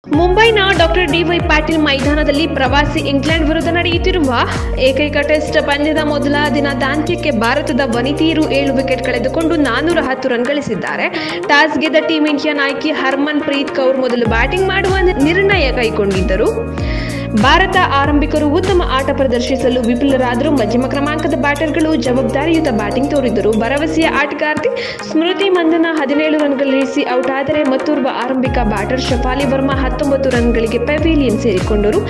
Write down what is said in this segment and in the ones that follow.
ಮುಂಬೈನ doctor DY. Patil ಮೈದಾನದಲ್ಲಿ ಪ್ರವಾಸಿ ಇಂಗ್ಲೆಂಡ್ ವಿರುದ್ಧ ನಡೆಯುತ್ತಿರುವ ಏಕೈಕ ಟೆಸ್ಟ್ ಪಂದ್ಯದ ಮೊದಲ ದಿನದಾಂತ್ಯಕ್ಕೆ ಭಾರತದ ವನಿತೆಯರು 7 ವಿಕೆಟ್ ಕಳೆದುಕೊಂಡು 410 ರನ್ ಗಳಿಸಿದ್ದಾರೆ. ಟಾಸ್ ಗೆದ್ದ ಟೀಂ ಇಂಡಿಯಾ ನಾಯಕಿ ಹರ್ಮನ್ ಪ್ರೀತ್ ಕೌರ್ ಮೊದಲು ಬ್ಯಾಟಿಂಗ್ ಮಾಡುವ ನಿರ್ಣಯ ಕೈಗೊಂಡಿದ್ದರು. ಭಾರತ ಆರಂಭಿಕರು ಉತ್ತಮ ಆಟ ಪ್ರದರ್ಶಿಸಲು ವಿಫಲರಾದರೂ ಮಧ್ಯಮ ಕ್ರಮಾಂಕದ ಬ್ಯಾಟರ್ಗಳು ಜವಾಬ್ದಾರಿಯುತ ಬ್ಯಾಟಿಂಗ್ ತೋರಿದರು. ಭರವಸೆಯ ಆಟಗಾರ್ತಿ ಸ್ಮೃತಿ ಮಂದನ 17 ರನ್ ಗಳಿಸಿ ಔಟ್ ಆದರೆ ಮತ್ತೋರ್ವ ಆರಂಭಿಕ ಬ್ಯಾಟರ್ ಶಫಾಲಿ ವರ್ಮಾ 19 ರನ್ಗಳಿಗೆ ಪೆವಿಲಿಯನ್ ಸೇರಿಕೊಂಡರು.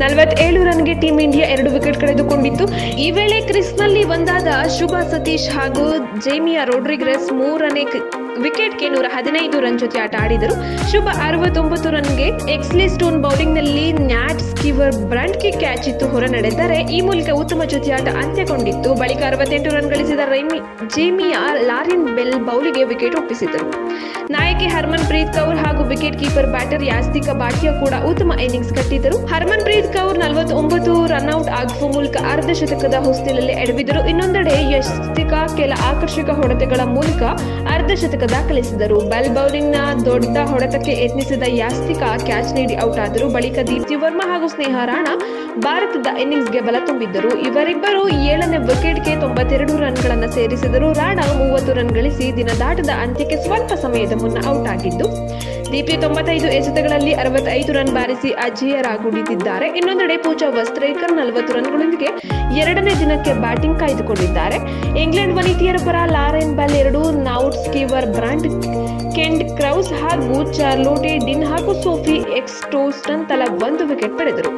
47 ರನ್ಗೆ ಟೀಂ ಇಂಡಿಯಾ 2 ವಿಕೆಟ್ ಕಳೆದುಕೊಂಡಿತ್ತು. ಈ ವೇಳೆ ಕ್ರೀಸ್ನಲ್ಲಿ ಒಂದಾದ ಶುಭ ಸತೀಶ್ ಹಾಗೂ ಜೇಮಿಯಾ ರೋಡ್ರಿಗಸ್ 3ನೇ ವಿಕೆಟ್ಗೆ 115 ರನ್ ಜೊತೆ ಆಟ ಆಡಿದರು. ಶುಭ 69 ರನ್ಗೆ ಎಕ್ಸ್ಲಿ ಸ್ಟೋನ್ ಬೌಲಿಂಗ್ನಲ್ಲಿ ನ್ಯಾಟ್ ಸ್ಕೀವರ್ ಬ್ರಂಟ್ಗೆ ಕ್ಯಾಚ್ ಇತ್ತು ಹೊರ ನಡೆದರೆ ಈ ಮೂಲಕ ಉತ್ತಮ ಜೊತೆಯಾಟ ಅಂತ್ಯಗೊಂಡಿತ್ತು. ಬಳಿಕ 68 ರನ್ ಗಳಿಸಿದ ಜೇಮಿಯಾ ಲಾರಿನ್ ಬೆಲ್ ಬೌಲಿಗೆ ವಿಕೆಟ್ ಒಪ್ಪಿಸಿದರು. ನಾಯಕಿ ಹರ್ಮನ್ ಪ್ರೀತ್ ಕೌರ್ ಹಾಗೂ ವಿಕೆಟ್ ಕೀಪರ್ ಬ್ಯಾಟರ್ ಯಾಸ್ತಿಕಾ ಭಾಟಿಯಾ ಕೂಡ ಉತ್ತಮ ಇನ್ನಿಂಗ್ಸ್ ಕಟ್ಟಿದರು. ಹರ್ಮನ್ ಪ್ರೀತ್ ಕೌರ್ 49 ರನ್ಔಟ್ ಆಗುವ ಮೂಲಕ ಅರ್ಧ ಶತಕದ ಹೊಸ್ತಿಲಲ್ಲಿ ಎಡವಿದರು. ಇನ್ನೊಂದೆಡೆ ಯಾಸ್ತಿಕಾ ಕೆಲ ಆಕರ್ಷಕ ಹೊಡೆತಗಳ ಮೂಲಕ ಅರ್ಧ ಶತಕ ದಾಖಲಿಸಿದರು. ಬೆಲ್ ಬೌಲಿಂಗ್ನ ದೊಡ್ಡ ಹೊಡೆತಕ್ಕೆ ಯತ್ನಿಸಿದ ಯಾಸ್ತಿಕಾ ಕ್ಯಾಚ್ ನೀಡಿ ಔಟ್ ಆದರು. ಬಳಿಕ ದೀಪ್ತಿ ವರ್ಮಾ ಹಾಗೂ ಸ್ನೇಹಾ ರಾಣಾ ಭಾರತದ ಇನ್ನಿಂಗ್ಸ್ಗೆ ಬಲ ತುಂಬಿದ್ದರು. ಇವರಿಬ್ಬರು 7ನೇ ವಿಕೆಟ್ಗೆ 92 ರನ್ಗಳನ್ನು ಸೇರಿಸಿದರು. ರಾಣಾ 30 ರನ್ ಗಳಿಸಿ ದಿನದಾಟದ ಅಂತ್ಯಕ್ಕೆ ಸ್ವಲ್ಪ ಸಮಯದ ಮುನ್ನ ಔಟ್ ಆಗಿದ್ದು, ದೀಪ್ತಿ 95 ಎಸೆತಗಳಲ್ಲಿ 65 ರನ್ ಬಾರಿಸಿ ಅಜೇಯರಾಗುಳಿದಿದ್ದಾರೆ. ಇನ್ನೊಂದೆಡೆ ಪೂಜಾ ವಸ್ತ್ರೇಕರ್ 40 ರನ್ಗಳೊಂದಿಗೆ 2ನೇ ದಿನಕ್ಕೆ ಬ್ಯಾಟಿಂಗ್ ಕಾಯ್ದುಕೊಂಡಿದ್ದಾರೆ. ಇಂಗ್ಲೆಂಡ್ ವನಿತೆಯರ ಪರ Lauren Bell 2, Nat Sciver Brunt, Kate Cross ಹಾಗೂ ಚಾರ್ಲೋಟೆ ಡಿನ್ ಹಾಗೂ ಸೋಫಿ ಎಕ್ಸ್ಟೋಸ್ಟನ್ ತಲಾ 1 ವಿಕೆಟ್ ಪಡೆದರು.